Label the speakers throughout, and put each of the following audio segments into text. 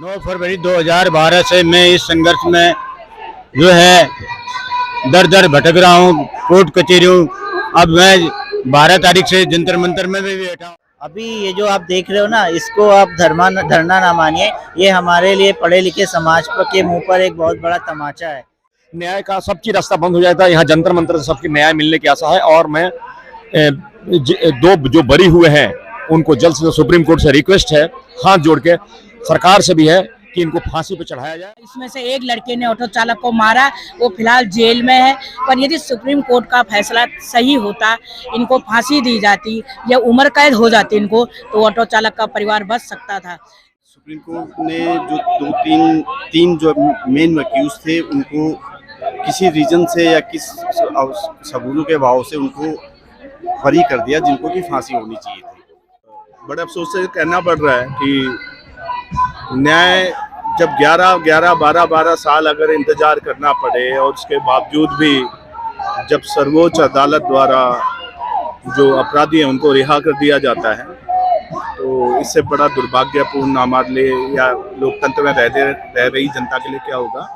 Speaker 1: 9 फरवरी 2012 से मैं इस संघर्ष में जो है दर दर भटक रहा हूँ, कोर्ट कचहरियों। अब मैं 12 तारीख से जंतर मंतर में भी बैठा हूँ।
Speaker 2: अभी ये जो आप देख रहे हो ना, इसको आप धरना ना मानिए। ये हमारे लिए पढ़े लिखे समाज के मुंह पर एक बहुत बड़ा तमाचा है।
Speaker 3: न्याय का सबकी रास्ता बंद हो जाता है। यहाँ जंतर मंतर से सबकी न्याय मिलने की आशा है और मैं दो जो बरी हुए हैं उनको जल्द से जल्द सुप्रीम कोर्ट से रिक्वेस्ट है, हाथ जोड़ के सरकार से भी है कि इनको फांसी पे चढ़ाया जाए।
Speaker 4: इसमें से एक लड़के ने ऑटो चालक को मारा, वो फिलहाल जेल में है। पर यदि सुप्रीम कोर्ट का फैसला सही होता, इनको फांसी दी जाती या उम्र कैद हो जाती इनको, तो ऑटो चालक का परिवार बच सकता था।
Speaker 5: सुप्रीम कोर्ट ने जो तीन जो मेन वकील थे उनको किसी रीजन से या किस सबूतों के अभाव से उनको बरी कर दिया, जिनको की फांसी होनी चाहिए थी। बड़े अफसोस से कहना पड़ रहा है कि न्याय जब 12 साल अगर इंतजार करना पड़े और उसके बावजूद भी जब सर्वोच्च अदालत द्वारा जो अपराधी हैं उनको रिहा कर दिया जाता है, तो इससे बड़ा दुर्भाग्यपूर्ण हमारे लिए या लोकतंत्र में रह रही जनता के लिए क्या होगा।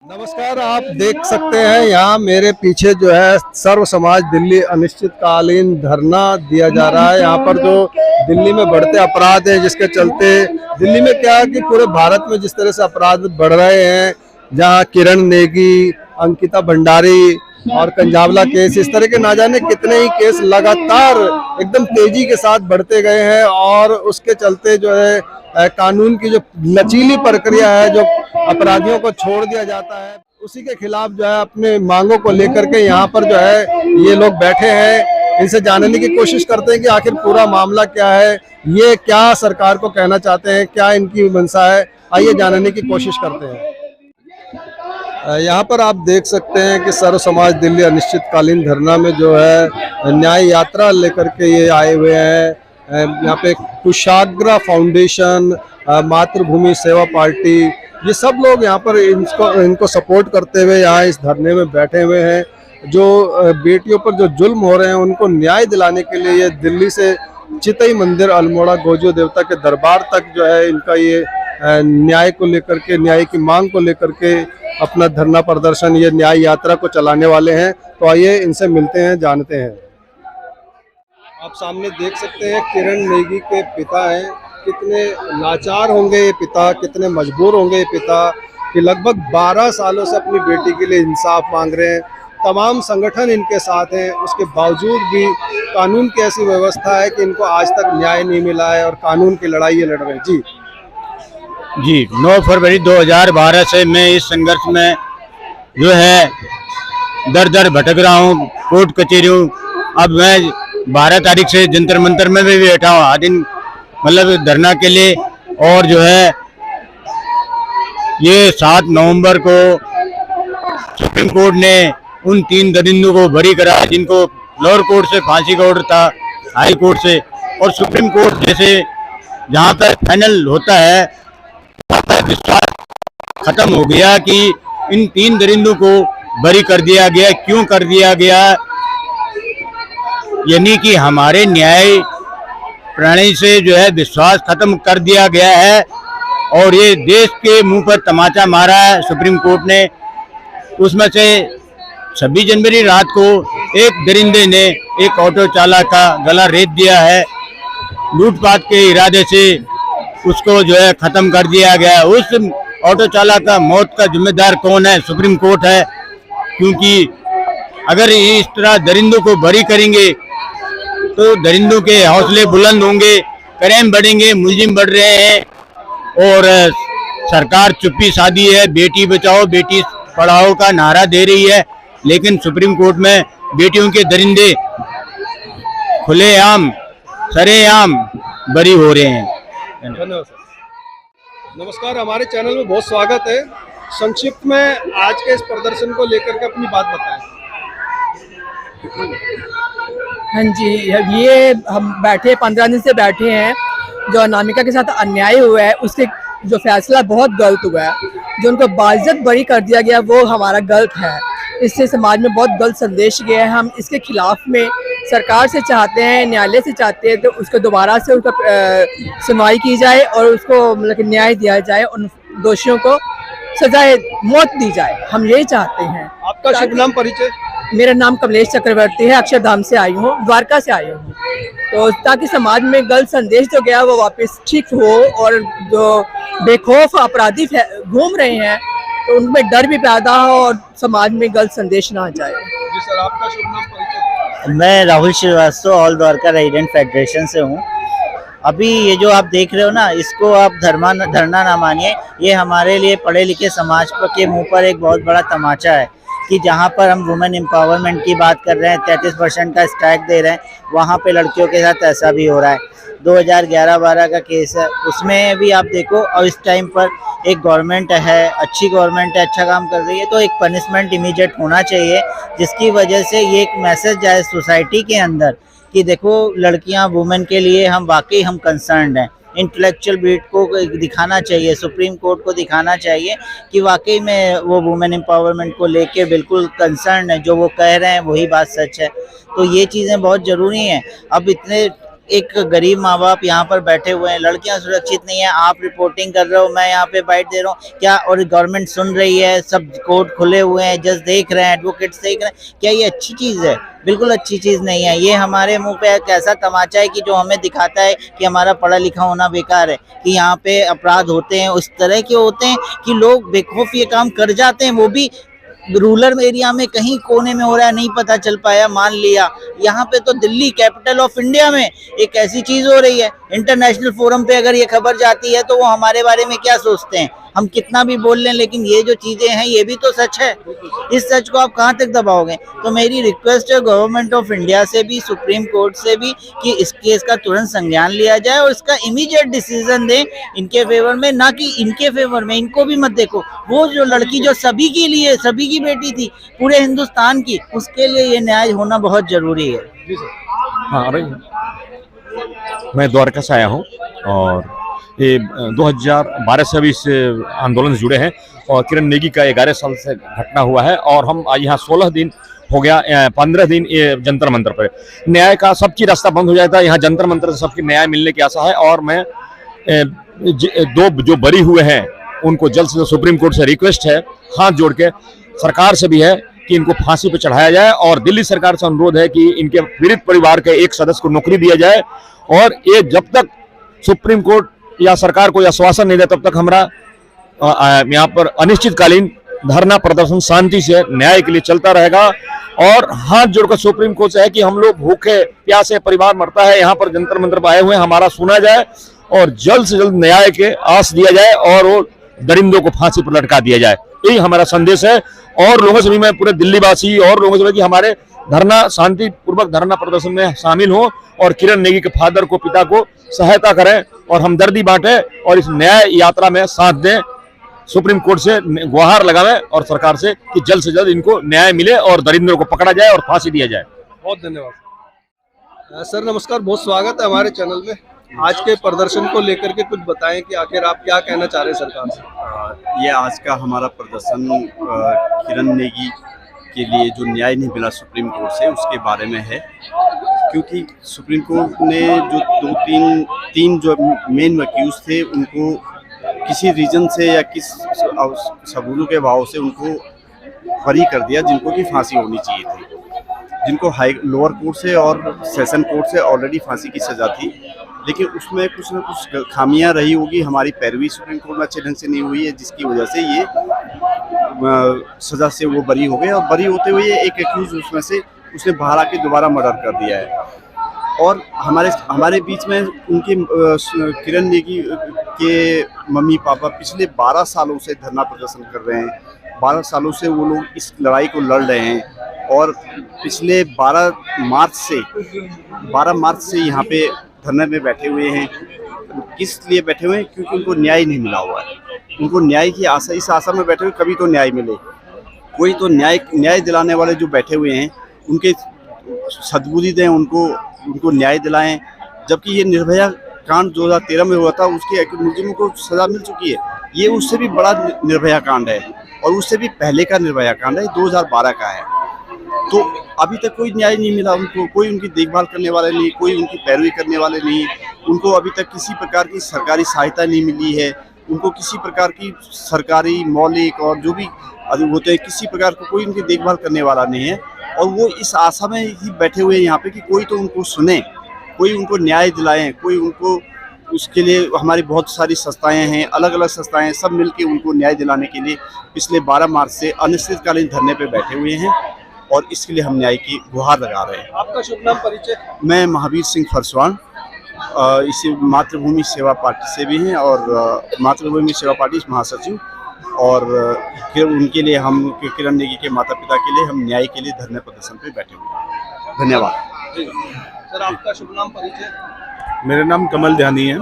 Speaker 6: नमस्कार, आप देख सकते हैं यहाँ मेरे पीछे जो है सर्व समाज दिल्ली अनिश्चितकालीन धरना दिया जा रहा है। यहाँ पर जो दिल्ली में बढ़ते अपराध हैं, जिसके चलते दिल्ली में क्या है कि पूरे भारत में जिस तरह से अपराध बढ़ रहे हैं, जहाँ किरण नेगी, अंकिता भंडारी और कंजावला केस, इस तरह के ना जाने कितने ही केस लगातार एकदम तेजी के साथ बढ़ते गए हैं और उसके चलते जो है कानून की जो लचीली प्रक्रिया है, जो अपराधियों को छोड़ दिया जाता है, उसी के खिलाफ जो है अपने मांगों को लेकर के यहाँ पर जो है ये लोग बैठे हैं। इनसे जानने की कोशिश करते हैं कि आखिर पूरा मामला क्या है, ये क्या सरकार को कहना चाहते हैं, क्या इनकी मंशा है। आइए जानने की कोशिश करते हैं। यहाँ पर आप देख सकते हैं कि सर्व समाज दिल्ली अनिश्चितकालीन धरना में जो है न्याय यात्रा लेकर के ये आए हुए हैं। यहाँ पे कुशाग्रा फाउंडेशन, मातृभूमि सेवा पार्टी, ये सब लोग यहाँ पर इनको सपोर्ट करते हुए यहाँ इस धरने में बैठे हुए हैं। जो बेटियों पर जो जुल्म हो रहे हैं उनको न्याय दिलाने के लिए ये दिल्ली से चितई मंदिर, अल्मोड़ा, गोजो देवता के दरबार तक जो है इनका ये न्याय को लेकर के, न्याय की मांग को लेकर के अपना धरना प्रदर्शन, ये न्याय यात्रा को चलाने वाले हैं। तो आइए इनसे मिलते हैं, जानते हैं। आप सामने देख सकते हैं किरण नेगी के पिता हैं। कितने लाचार होंगे ये पिता, कितने मजबूर होंगे ये पिता कि लगभग 12 सालों से अपनी बेटी के लिए इंसाफ मांग रहे हैं। तमाम संगठन इनके साथ हैं, उसके बावजूद भी कानून की ऐसी व्यवस्था है कि इनको आज तक न्याय नहीं मिला है और कानून की लड़ाई ये लड़ रहे हैं।
Speaker 1: जी 9 फरवरी 2012 से मैं इस संघर्ष में जो है दर दर भटक रहा हूँ, कोर्ट कचहरियों। अब मैं 12 तारीख से जंतर मंतर में भी बैठा हूँ, दिन मतलब धरना के लिए। और जो है ये 7 नवंबर को सुप्रीम कोर्ट ने उन 3 दरिंदों को बरी करा, जिनको लोअर कोर्ट से फांसी का ऑर्डर था, हाई कोर्ट से। और सुप्रीम कोर्ट जैसे जहाँ पर फाइनल होता है वहाँ पर विश्वास खत्म हो गया कि इन 3 दरिंदों को बरी कर दिया गया। क्यों कर दिया गया? यानी कि हमारे न्याय प्रणाली से जो है विश्वास खत्म कर दिया गया है और ये देश के मुंह पर तमाचा मारा है सुप्रीम कोर्ट ने। उसमें से 26 जनवरी रात को एक दरिंदे ने एक ऑटो चालक का गला रेत दिया है। लूटपाट के इरादे से उसको जो है खत्म कर दिया गया। उस ऑटो चालक का मौत का जिम्मेदार कौन है? सुप्रीम कोर्ट है। क्योंकि अगर इस तरह दरिंदों को बरी करेंगे तो दरिंदों के हौसले बुलंद होंगे, क्राइम बढ़ेंगे, मुलजिम बढ़ रहे हैं और सरकार चुप्पी साधी है। बेटी बचाओ बेटी पढ़ाओ का नारा दे रही है, लेकिन सुप्रीम कोर्ट में बेटियों के दरिंदे खुलेआम सरेआम बरी हो रहे हैं।
Speaker 6: धन्यवाद सर। नमस्कार, हमारे चैनल में बहुत स्वागत है। संक्षिप्त में आज के इस प्रदर्शन को लेकर के अपनी बात बताएं।
Speaker 4: हाँ जी, ये हम 15 दिन से बैठे हैं। जो अनामिका के साथ अन्याय हुआ है उसके जो फैसला बहुत गलत हुआ है, जो उनको बाइज्जत बरी कर दिया गया वो हमारा गलत है।
Speaker 7: इससे समाज में बहुत गलत संदेश गया है। हम इसके खिलाफ में सरकार से चाहते हैं, न्यायालय से चाहते हैं तो उसको दोबारा से उसका सुनवाई की जाए और उसको मतलब कि न्याय दिया जाए, उन दोषियों को सजाए मौत दी जाए, हम यही चाहते हैं।
Speaker 6: आपका शुभ नाम परिचय?
Speaker 7: मेरा नाम कमलेश चक्रवर्ती है, अक्षरधाम से आई हूँ, द्वारका से आई हूँ। तो ताकि समाज में गलत संदेश जो गया वो वापस ठीक हो और जो बेखौफ अपराधी घूम रहे हैं तो उनमें डर भी पैदा हो और समाज में गलत संदेश ना जाए।
Speaker 6: जी सर, आपका शुभ नाम परिचय?
Speaker 2: मैं Rahul Srivastava all Dwarka resident federation से हूँ। अभी ये जो आप देख रहे हो ना, इसको आप धरना ना मानिए, ये हमारे लिए पढ़े लिखे समाज के मुंह पर एक बहुत बड़ा तमाचा है कि जहाँ पर हम वुमेन एम्पावरमेंट की बात कर रहे हैं, 33% का स्ट्राइक दे रहे हैं, वहाँ पे लड़कियों के साथ ऐसा भी हो रहा है। 2011-12 का केस है, उसमें भी आप देखो। और इस टाइम पर एक गवर्नमेंट है, अच्छी गवर्नमेंट है, अच्छा काम कर रही है, तो एक पनिशमेंट इमीडिएट होना चाहिए जिसकी वजह से ये एक मैसेज जाए सोसाइटी के अंदर कि देखो लड़कियां वुमेन के लिए हम वाकई हम कंसर्न्ड हैं। इंटेलेक्चुअल बीट को दिखाना चाहिए, सुप्रीम कोर्ट को दिखाना चाहिए कि वाकई में वो वुमेन एम्पावरमेंट को लेके बिल्कुल कंसर्न है, जो वो कह रहे हैं वही बात सच है। तो ये चीज़ें बहुत ज़रूरी हैं। अब इतने एक गरीब माँ बाप यहाँ पर बैठे हुए हैं, लड़कियाँ सुरक्षित नहीं है, आप रिपोर्टिंग कर रहे हो, मैं यहाँ पे बाइट दे रहा हूँ क्या, और गवर्नमेंट सुन रही है, सब कोर्ट खुले हुए हैं, जज देख रहे हैं, एडवोकेट्स देख रहे हैं, क्या ये अच्छी चीज़ है? बिल्कुल अच्छी चीज़ नहीं है। ये हमारे मुंह पे एक ऐसा तमाचा है कि जो हमें दिखाता है कि हमारा पढ़ा लिखा होना बेकार है, कि यहाँ पे अपराध होते हैं उस तरह के होते हैं कि लोग बेखौफ ये काम कर जाते हैं, वो भी रूरल एरिया में कहीं कोने में हो रहा है, नहीं पता चल पाया, मान लिया। यहाँ पे तो दिल्ली कैपिटल ऑफ इंडिया में एक ऐसी चीज हो रही है, इंटरनेशनल फोरम पे अगर ये खबर जाती है तो वो हमारे बारे में क्या सोचते हैं? हम कितना भी बोल लें, लेकिन ये जो चीजें हैं ये भी तो सच है। इस सच को आप कहाँ तक दबाओगे? तो मेरी रिक्वेस्ट है गवर्नमेंट ऑफ इंडिया से भी, सुप्रीम कोर्ट से भी, कि इस केस का तुरंत संज्ञान लिया जाए और इसका इमीडिएट डिसीजन दें इनके फेवर में, ना कि इनके फेवर में। इनको भी मत देखो, वो जो लड़की जो सभी के लिए, सभी की बेटी थी, पूरे हिंदुस्तान की, उसके लिए ये न्याय होना बहुत जरूरी है।
Speaker 3: हाँ, अरे मैं द्वारका से आया हूँ और ये 2012 से अभी इस आंदोलन से जुड़े हैं और किरण नेगी का 11 साल से घटना हुआ है और हम आज यहाँ 16 दिन हो गया, 15 दिन ये जंतर मंतर पर न्याय का सब चीज रास्ता बंद हो जाता है। यहाँ जंतर मंतर से सबकी न्याय मिलने की आशा है और मैं दो जो बरी हुए हैं उनको जल्द से जल्द सुप्रीम कोर्ट से रिक्वेस्ट है, हाथ जोड़ के सरकार से भी है कि इनको फांसी पर चढ़ाया जाए और दिल्ली सरकार से अनुरोध है कि इनके पीड़ित परिवार के एक सदस्य को नौकरी दिया जाए। और ये जब तक सुप्रीम कोर्ट या सरकार को आश्वासन नहीं दे तब तक हमारा यहाँ पर अनिश्चितकालीन धरना प्रदर्शन शांति से न्याय के लिए चलता रहेगा। और हाथ जोड़कर सुप्रीम कोर्ट से है कि हम लोग भूखे प्यासे परिवार मरता है, यहाँ पर जंतर मंतर पर आए हुए हैं, हमारा सुना जाए और जल्द से जल्द न्याय के आस दिया जाए और वो दरिंदों को फांसी पर लटका दिया जाए। यही हमारा संदेश है। और लोगों से भी मैं पूरे दिल्ली वासी और लोगों से कि हमारे धरना शांति पूर्वक धरना प्रदर्शन में शामिल हो और किरण नेगी के फादर को, पिता को सहायता करें और हमदर्दी बांटें और इस न्याय यात्रा में साथ दें। सुप्रीम कोर्ट से गुहार लगावें और सरकार से कि जल्द से जल्द इनको न्याय मिले और दरिंदों को पकड़ा जाए और फांसी दिया जाए।
Speaker 6: बहुत धन्यवाद सर। नमस्कार, बहुत स्वागत है हमारे चैनल में। आज के प्रदर्शन को लेकर के कुछ बताएं कि आखिर आप क्या कहना चाह रहे हैं सरकार से?
Speaker 5: ये आज का हमारा प्रदर्शन किरण नेगी के लिए जो न्याय नहीं मिला सुप्रीम कोर्ट से उसके बारे में है, क्योंकि सुप्रीम कोर्ट ने जो तीन जो मेन वकील थे उनको किसी रीजन से या किस सबूतों के अभाव से उनको बरी कर दिया, जिनको की फांसी होनी चाहिए थी, जिनको लोअर कोर्ट से और सेशन कोर्ट से ऑलरेडी फांसी की सज़ा थी। लेकिन उसमें कुछ न कुछ खामियां रही होगी, हमारी पैरवी सुप्रीम कोर्ट में अच्छे ढंग से नहीं हुई है, जिसकी वजह से ये सज़ा से वो बरी हो गए। और बरी होते हुए एक एक्यूज उसमें से उसने बाहर आके दोबारा मर्डर कर दिया है। और हमारे बीच में उनके किरण नेगी के मम्मी पापा पिछले 12 सालों से धरना प्रदर्शन कर रहे हैं। 12 सालों से वो लोग इस लड़ाई को लड़ रहे हैं और पिछले 12 मार्च से यहाँ पे धरने में बैठे हुए हैं। किस लिए बैठे हुए हैं? क्योंकि उनको न्याय नहीं मिला हुआ है। उनको न्याय की आशा, इस आशा में बैठे हुए कभी तो न्याय मिले, कोई तो न्याय दिलाने वाले जो बैठे हुए हैं उनके सद्बुद्धि दें, उनको न्याय दिलाएं। जबकि ये निर्भया कांड 2013 में हुआ था, उसके मुलजिमों को सज़ा मिल चुकी है। ये उससे भी बड़ा निर्भया कांड है। और उससे भी पहले का निर्भया कांड है, 2012 का है। तो अभी तक कोई न्याय नहीं मिला उनको, कोई उनकी देखभाल करने वाले नहीं, कोई उनकी पैरवी करने वाले नहीं, उनको अभी तक किसी प्रकार की सरकारी सहायता नहीं मिली है, उनको किसी प्रकार की सरकारी मौलिक और जो भी होते हैं किसी प्रकार का कोई उनकी देखभाल करने वाला नहीं है। और वो इस आशा में ही बैठे हुए हैं यहाँ पे कि कोई तो उनको सुने, कोई उनको न्याय दिलाएं, कोई उनको, उसके लिए हमारी बहुत सारी संस्थाएं हैं, अलग अलग संस्थाएं, सब मिलके उनको न्याय दिलाने के लिए पिछले 12 मार्च से अनिश्चितकालीन धरने पे बैठे हुए हैं और इसके लिए हम न्याय की गुहार लगा रहे हैं।
Speaker 6: आपका शुभ नाम परिचय?
Speaker 5: मैं महावीर सिंह फरसवान, इसी मातृभूमि सेवा पार्टी से भी हैं और मातृभूमि सेवा पार्टी महासचिव, और फिर उनके लिए हम किरण नेगी के माता पिता के लिए हम न्याय के लिए धरने प्रदर्शन पे बैठे हुए हैं। धन्यवाद।
Speaker 6: सर आपका शुभ नाम परिचय?
Speaker 8: मेरा नाम कमल ध्यानी है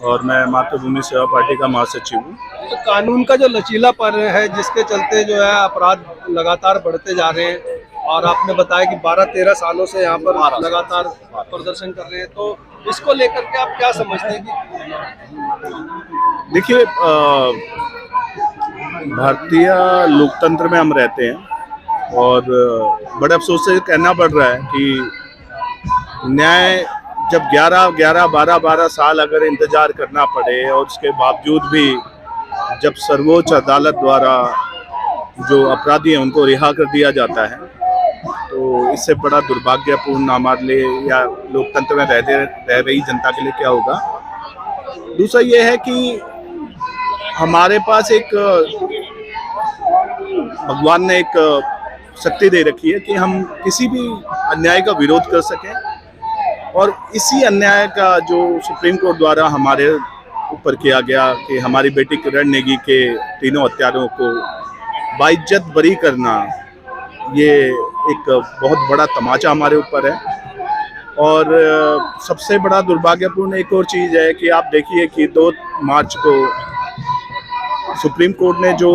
Speaker 8: और मैं मातृभूमि सेवा पार्टी का महासचिव हूँ।
Speaker 6: तो कानून का जो लचीलापन है जिसके चलते जो है अपराध लगातार बढ़ते जा रहे हैं, और आपने बताया कि 12-13 सालों से यहाँ पर लगातार प्रदर्शन कर रहे हैं, तो इसको लेकर के आप क्या समझते हैं? कि
Speaker 8: देखिए, भारतीय लोकतंत्र में हम रहते हैं और बड़े अफसोस से कहना पड़ रहा है कि न्याय जब 12 साल अगर इंतजार करना पड़े और उसके बावजूद भी जब सर्वोच्च अदालत द्वारा जो अपराधी हैं उनको रिहा कर दिया जाता है, तो इससे बड़ा दुर्भाग्यपूर्ण हमारे लिए या लोकतंत्र में रह रही जनता के लिए क्या होगा। दूसरा ये है कि हमारे पास एक भगवान ने एक शक्ति दे रखी है कि हम किसी भी अन्याय का विरोध कर सकें, और इसी अन्याय का जो सुप्रीम कोर्ट द्वारा हमारे ऊपर किया गया कि हमारी बेटी किरण नेगी के तीनों हत्यारों को बाइज्जत बरी करना, ये एक बहुत बड़ा तमाचा हमारे ऊपर है। और सबसे बड़ा दुर्भाग्यपूर्ण एक और चीज़ है कि आप देखिए कि 2 मार्च को सुप्रीम कोर्ट ने जो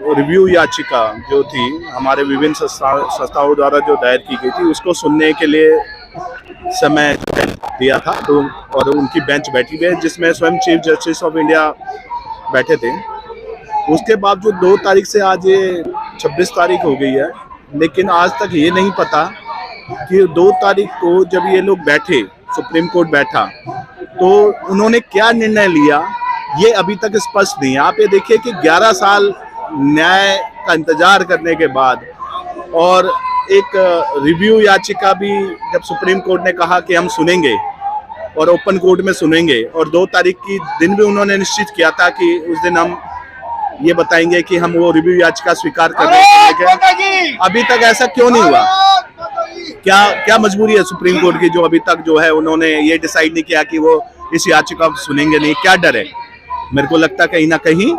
Speaker 8: रिव्यू याचिका जो थी हमारे विभिन्न संस्थाओं द्वारा जो दायर की गई थी, उसको सुनने के लिए समय दिया था, तो और उनकी बेंच बैठी हुई है जिसमें स्वयं चीफ जस्टिस ऑफ इंडिया बैठे थे। उसके बावजूद 2 तारीख से आज ये 26 तारीख हो गई है, लेकिन आज तक ये नहीं पता कि 2 तारीख को जब ये लोग बैठे, सुप्रीम कोर्ट बैठा, तो उन्होंने क्या निर्णय लिया, ये अभी तक स्पष्ट नहीं है। आप ये देखिए कि 11 साल न्याय का इंतजार करने के बाद और एक रिव्यू याचिका भी जब सुप्रीम कोर्ट ने कहा कि हम सुनेंगे और ओपन कोर्ट में सुनेंगे, और 2 तारीख की दिन भी उन्होंने निश्चित किया था कि उस दिन हम ये बताएंगे कि हम वो रिव्यू याचिका स्वीकार कर रहे हैं, अभी तक ऐसा क्यों नहीं हुआ? क्या मजबूरी है सुप्रीम कोर्ट की जो अभी तक जो है उन्होंने ये डिसाइड नहीं किया कि वो इस याचिका को सुनेंगे नहीं? क्या डर है? मेरे को लगता है कहीं ना कहीं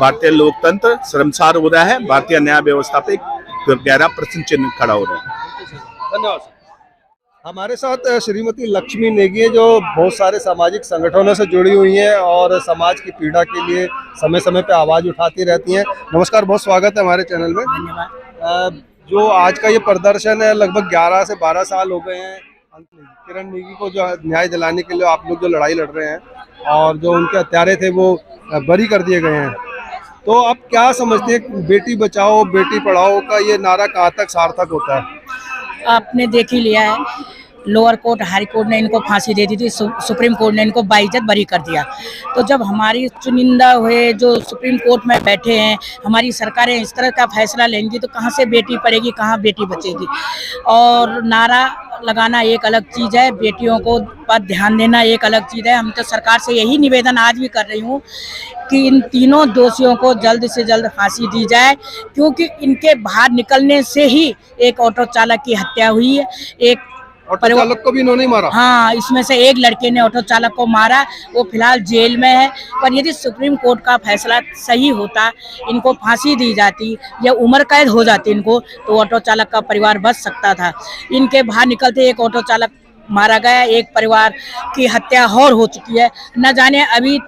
Speaker 8: भारतीय लोकतंत्र शर्मसार हो रहा है, भारतीय न्याय व्यवस्था पे गहरा प्रश्न चिन्ह खड़ा हो रहा है।
Speaker 6: धन्यवाद। हमारे साथ श्रीमती लक्ष्मी नेगी है जो बहुत सारे सामाजिक संगठनों से जुड़ी हुई हैं और समाज की पीड़ा के लिए समय समय पे आवाज उठाती रहती हैं। नमस्कार, बहुत स्वागत है हमारे चैनल में।
Speaker 4: धन्यवाद।
Speaker 6: जो आज का ये प्रदर्शन है, लगभग 11 से 12 साल हो गए हैं किरण नेगी को जो न्याय दिलाने के लिए आप लोग जो लड़ाई लड़ रहे हैं, और जो उनके हत्यारे थे वो बरी कर दिए गए हैं, तो आप क्या समझते हैं बेटी बचाओ बेटी पढ़ाओ का ये नारा कहाँ तक सार्थक होता है?
Speaker 4: आपने देख ही लिया है, लोअर कोर्ट हाई कोर्ट ने इनको फांसी दे दी थी, सुप्रीम कोर्ट ने इनको बाइज्जत बरी कर दिया। तो जब हमारी चुनिंदा हुए जो सुप्रीम कोर्ट में बैठे हैं, हमारी सरकारें इस तरह का फैसला लेंगी तो कहाँ से बेटी पढ़ेगी, कहाँ बेटी बचेगी? और नारा लगाना एक अलग चीज़ है, बेटियों को पर ध्यान देना एक अलग चीज़ है। हम तो सरकार से यही निवेदन आज भी कर रही हूँ कि इन तीनों दोषियों को जल्द से जल्द फांसी दी जाए, क्योंकि इनके बाहर निकलने से ही एक ऑटो चालक की हत्या हुई है, एक
Speaker 6: ऑटो चालक को भी इन्होंने मारा।
Speaker 4: हाँ, इसमें से एक लड़के ने ऑटो चालक को मारा, वो फिलहाल जेल में है। पर यदि सुप्रीम कोर्ट का फैसला सही होता, इनको फांसी दी जाती या उम्र कैद हो जाती इनको, तो ऑटो चालक का परिवार बच सकता था। इनके बाहर निकलते एक ऑटो चालक मारा गया, एक परिवार की हत्या और हो चुकी है। न जाने अभी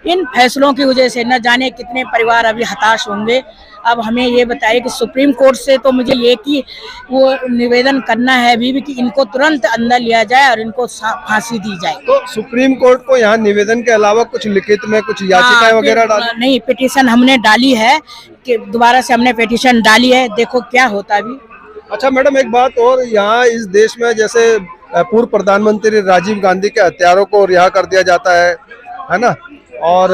Speaker 4: इन फैसलों की वजह से न जाने कितने परिवार अभी हताश होंगे। अब हमें ये बताइए कि सुप्रीम कोर्ट से तो मुझे ये कि वो निवेदन करना है अभी भी कि इनको तुरंत अंदर लिया जाए और इनको फांसी दी जाए।
Speaker 6: तो सुप्रीम कोर्ट को यहाँ निवेदन के अलावा कुछ लिखित में कुछ याचिकाएं वगैरह डाली?
Speaker 4: नहीं, पिटीशन हमने डाली है कि दोबारा से हमने पिटीशन डाली है, देखो क्या होता है अभी।
Speaker 6: अच्छा मैडम, एक बात और, यहाँ इस देश में जैसे पूर्व प्रधानमंत्री राजीव गांधी के हत्यारों को रिहा कर दिया जाता है ना, और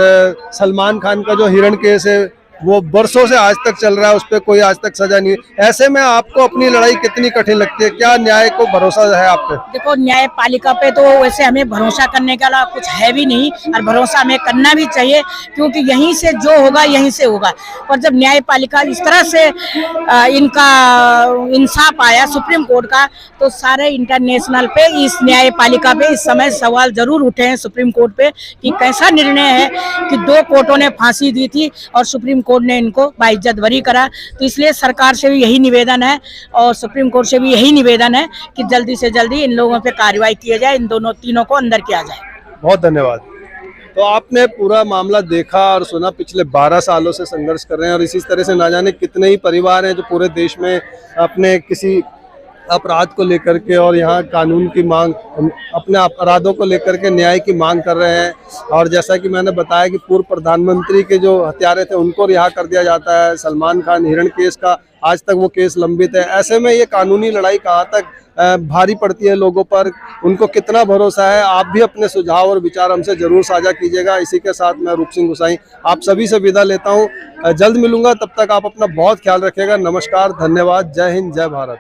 Speaker 6: सलमान खान का जो हिरण केस है वो बरसों से आज तक चल रहा है, उस पर कोई आज तक सजा नहीं। ऐसे में आपको अपनी लड़ाई कितनी कठिन लगती है? क्या न्याय को भरोसा है आप पे?
Speaker 4: देखो, न्यायपालिका पे तो वैसे हमें भरोसा करने के अलावा कुछ है भी नहीं, और भरोसा हमें करना भी चाहिए क्योंकि यहीं से जो होगा यहीं से होगा। पर जब न्यायपालिका इस तरह से इनका इंसाफ आया सुप्रीम कोर्ट का, तो सारे इंटरनेशनल पे इस न्यायपालिका पे इस समय सवाल जरूर उठे हैं सुप्रीम कोर्ट पे कि कैसा निर्णय है कि 2 कोर्टों ने फांसी दी थी और सुप्रीम कोर्ट ने इनको बाइज्जत बरी करा। तो इसलिए सरकार से भी यही निवेदन है और सुप्रीम कोर्ट से भी यही निवेदन है कि जल्दी से जल्दी इन लोगों पे कार्रवाई किया जाए, इन तीनों को अंदर किया जाए।
Speaker 6: बहुत धन्यवाद। तो आपने पूरा मामला देखा और सुना, पिछले 12 सालों से संघर्ष कर रहे हैं और इसी तरह से ना जाने कितने ही परिवार हैं जो पूरे देश में अपने किसी अपराध को लेकर के और यहाँ कानून की मांग, अपने अपराधों को लेकर के न्याय की मांग कर रहे हैं। और जैसा कि मैंने बताया कि पूर्व प्रधानमंत्री के जो हत्यारे थे उनको रिहा कर दिया जाता है। सलमान खान हिरण केस का आज तक वो केस लंबित है। ऐसे में ये कानूनी लड़ाई कहाँ तक भारी पड़ती है लोगों पर, उनको कितना भरोसा है? आप भी अपने सुझाव और विचार हमसे जरूर साझा कीजिएगा। इसी के साथ मैं रूप सिंह गुसाई आप सभी से विदा लेता हूँ। जल्द मिलूंगा, तब तक आप अपना बहुत ख्याल रखिएगा। नमस्कार, धन्यवाद, जय हिंद, जय भारत।